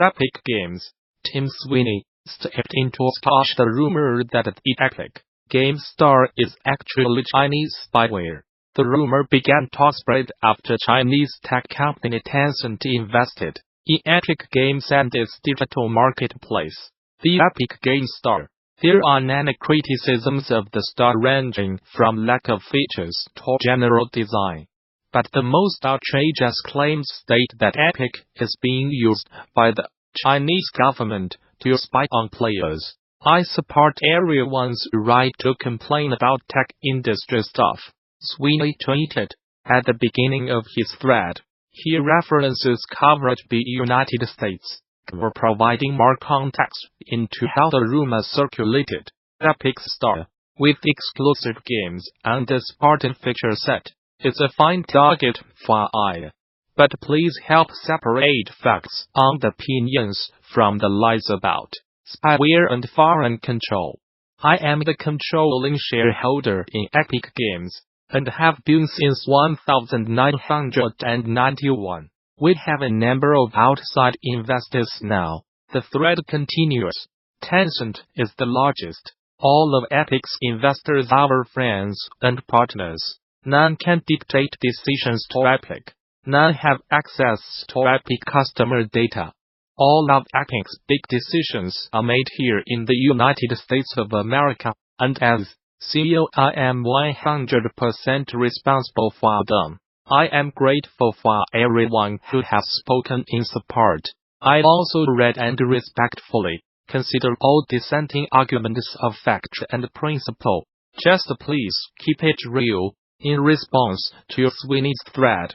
Epic Games Tim Sweeney stepped in to squash the rumor that the Epic Games Store is actually Chinese spyware. The rumor began to spread after Chinese tech company Tencent invested in Epic Games and its digital marketplace, the Epic Games Store. There are many criticisms of the store ranging from lack of features to general design. But the most outrageous claims state that Epic is being used by the Chinese government to spy on players. I support everyone's right to complain about tech industry stuff, Sweeney tweeted at the beginning of his thread. He references coverage by United States for providing more context into how the rumor circulated. Epic's Store, with exclusive games and a sporting feature set, is a fine target for eye. But please help separate facts and opinions from the lies about spyware and foreign control. I am the controlling shareholder in Epic Games, and have been since 1991. We have a number of outside investors now. The thread continues. Tencent is the largest. All of Epic's investors are our friends and partners. None can dictate decisions to Epic. None have access to Epic customer data. All of Epic's big decisions are made here in the United States of America, and as CEO I am 100% responsible for them. I am grateful for everyone who has spoken in support. I also read and respectfully consider all dissenting arguments of fact and principle. Just please keep it real. In response to Sweeney's thread,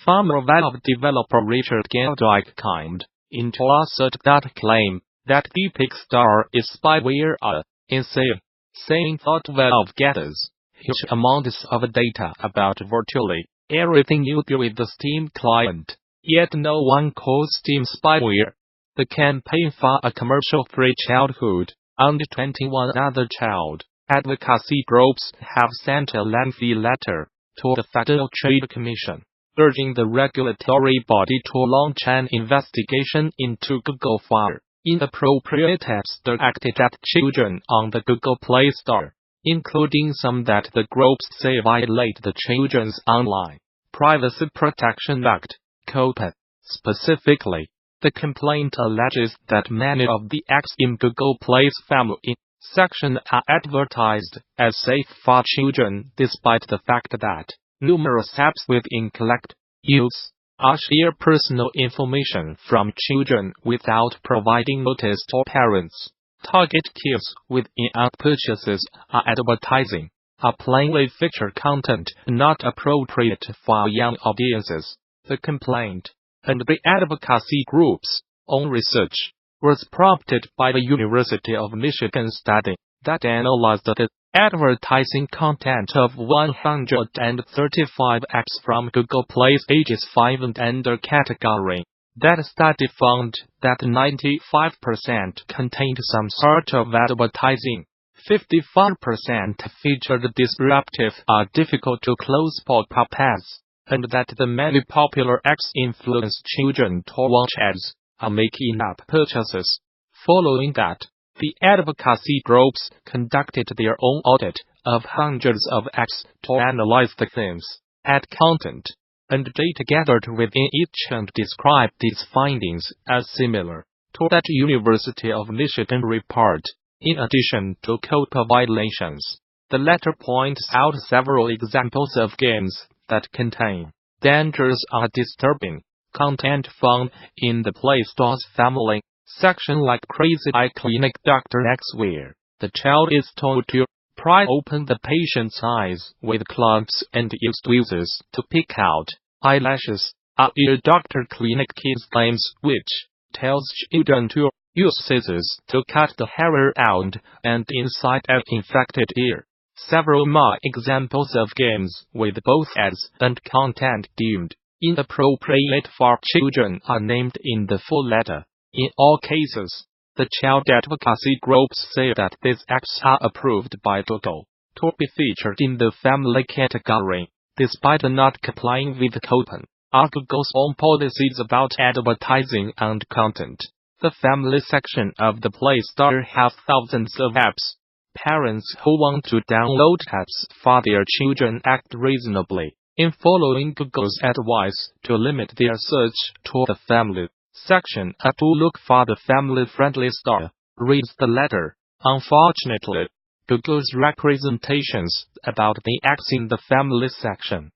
former Valve developer Richard Geldyke chimed in to assert that claim that the Epic Store is spyware are insane, saying that Valve gathers huge amounts of data about virtually everything you do with the Steam client, yet no one calls Steam spyware. The campaign for a commercial-free childhood and 21 other child advocacy groups have sent a lengthy letter to the Federal Trade Commission, urging the regulatory body to launch an investigation into Google for inappropriate apps directed at children on the Google Play Store, including some that the groups say violate the Children's Online Privacy Protection Act, COPPA. Specifically, the complaint alleges that many of the apps in Google Play's family section are advertised as safe for children, despite the fact that numerous apps within collect, use, or share personal information from children without providing notice to parents. Target kids with in-app purchases or advertising are plainly feature content not appropriate for young audiences. The complaint and the advocacy group's own research was prompted by the University of Michigan study that analyzed the advertising content of 135 apps from Google Play's ages 5 and under category. That study found that 95% contained some sort of advertising, 54% featured disruptive or difficult to close pop-up ads, and that the many popular apps influence children to watch ads or make in-app purchases. Following that, the advocacy groups conducted their own audit of hundreds of apps to analyze the themes, ad content, and data gathered within each and described these findings as similar to that University of Michigan report. In addition to COPPA violations, the letter points out several examples of games that contain dangerous or disturbing content found in the Play Store's family section, like Crazy Eye Clinic Dr. X, where the child is told to pry open the patient's eyes with clogs and use tweezers to pick out eyelashes, or Ear Doctor Clinic Kids Games, which tells children to use scissors to cut the hair out and inside an infected ear. Several more examples of games with both ads and content deemed inappropriate for children are named in the full letter. In all cases, the child advocacy groups say that these apps are approved by Google to be featured in the family category, despite not complying with COPPA or Google's own policies about advertising and content. The family section of the Play Store has thousands of apps. Parents who want to download apps for their children act reasonably in following Google's advice to limit their search to the family section and to look for the family-friendly store, reads the letter. Unfortunately, Google's representations about the apps in the family section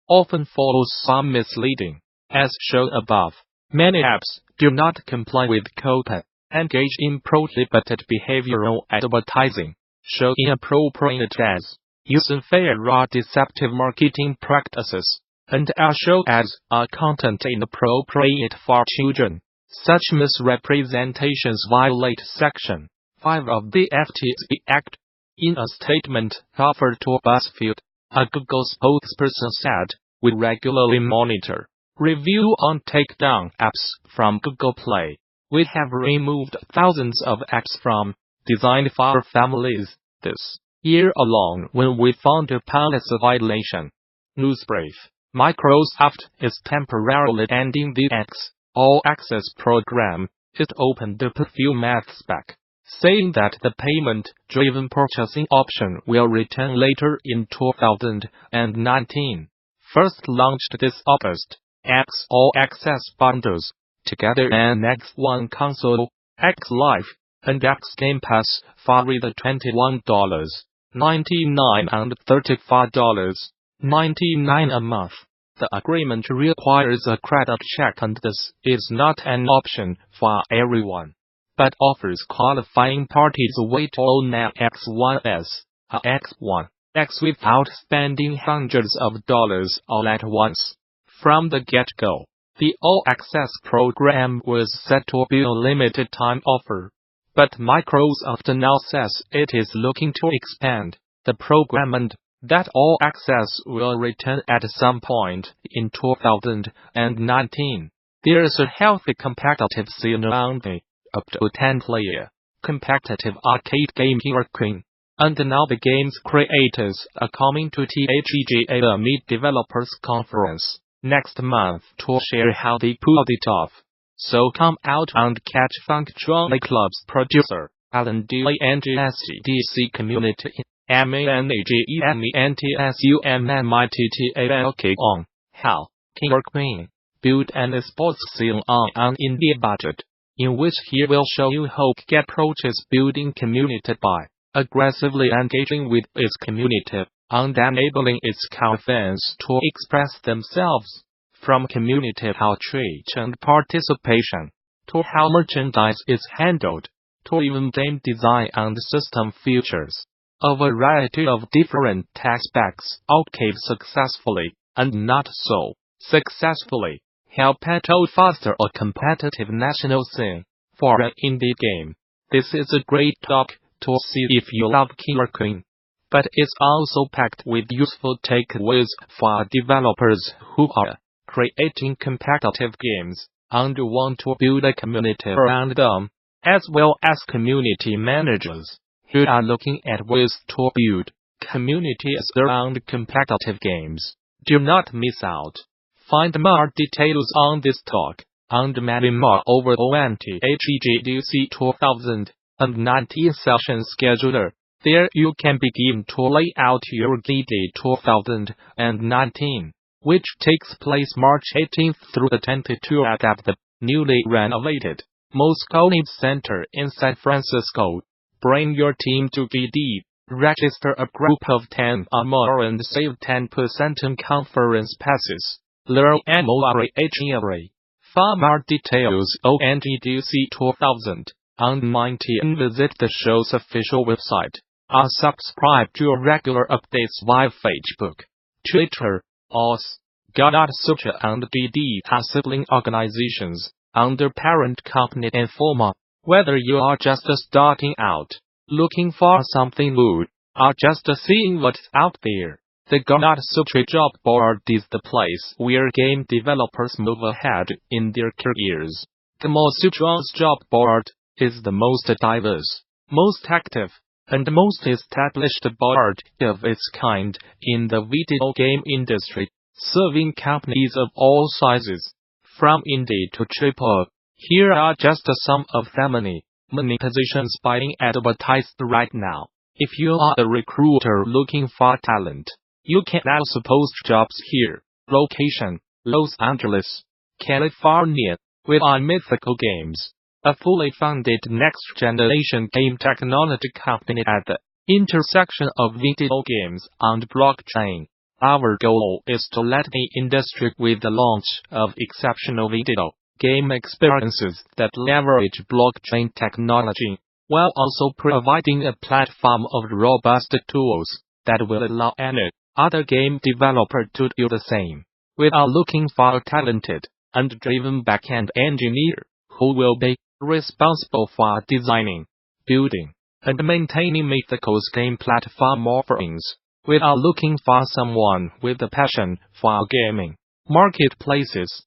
often follow some misleading. As shown above, many apps do not comply with COPPA, engage in prohibited behavioral advertising, show inappropriate ads, use unfair or deceptive marketing practices, and show ads are content inappropriate for children. Such misrepresentations violate Section 5 of the FTC Act. In a statement offered to BuzzFeed, a Google spokesperson said, "We regularly monitor, review and take down apps from Google Play. We have removed thousands of apps from designed for families this year alone when we found a policy violation." Newsbrief. Microsoft is temporarily ending the All Access program. It opened up a few months back, saying that the payment-driven purchasing option will return later in 2019. First launched this August, X All Access bundles together an X One console, X Live, and X Game Pass for either $21.99 and $35.99 a month. The agreement requires a credit check, and this is not an option for everyone, but offers qualifying parties a way to own an X1S, a X1X without spending hundreds of dollars all at once. From the get-go, the All Access program was set to be a limited-time offer, but Microsoft now says it is looking to expand the program and that All Access will return at some point in 2019. There is a healthy competitive scene around the up to 10-player competitive arcade game Killer Queen, and now the game's creators are coming to THEGA Meet Developers Conference next month to share how they pulled it off. So come out and catch Funktronic Club's producer, Alan Dilley and GSDC community MANAGEMENTSUMMITTALK on how Killer Queen built an sports scene on an indie budget, in which he will show you how he approaches building community by aggressively engaging with its community and enabling its core fans to express themselves, from community outreach and participation, to how merchandise is handled, to even game design and system features. A variety of different aspects Arcade successfully, and not so successfully, help Petal foster a competitive national scene for an indie game. This is a great talk to see if you love Killer Queen, but it's also packed with useful takeaways for developers who are creating competitive games and want to build a community around them, as well as community managers who are looking at ways to build communities around competitive games. Do not miss out. Find more details on this talk and many more over on THEGDC 2019 session scheduler. There you can begin to lay out your GD 2019, which takes place March 18th through the 22nd at the newly renovated Moscone Center in San Francisco. Bring your team to GD, register a group of 10 or more and save 10% on conference passes. Learn more for more details on GDC 2019 visit the show's official website, or subscribe to regular updates via Facebook, Twitter, OS. Gamasutra and GD are sibling organizations under parent company Informa. Whether you are just starting out, looking for something new, or just seeing what's out there, the Gamasutra job board is the place where game developers move ahead in their careers. Gamasutra's job board is the most diverse, most active, and most established board of its kind in the video game industry, serving companies of all sizes, from indie to AAA. Here are just some of the many positions being advertised right now. If you are a recruiter looking for talent, you can also post jobs here. Location: Los Angeles, California. We are Mythical Games, a fully funded next-generation game technology company at the intersection of video games and blockchain. Our goal is to lead the industry with the launch of exceptional video game experiences that leverage blockchain technology, while also providing a platform of robust tools that will allow any other game developer to do the same. We are looking for a talented and driven backend engineer who will be responsible for designing, building, and maintaining Mythical's game platform offerings. We are looking for someone with a passion for gaming, marketplaces,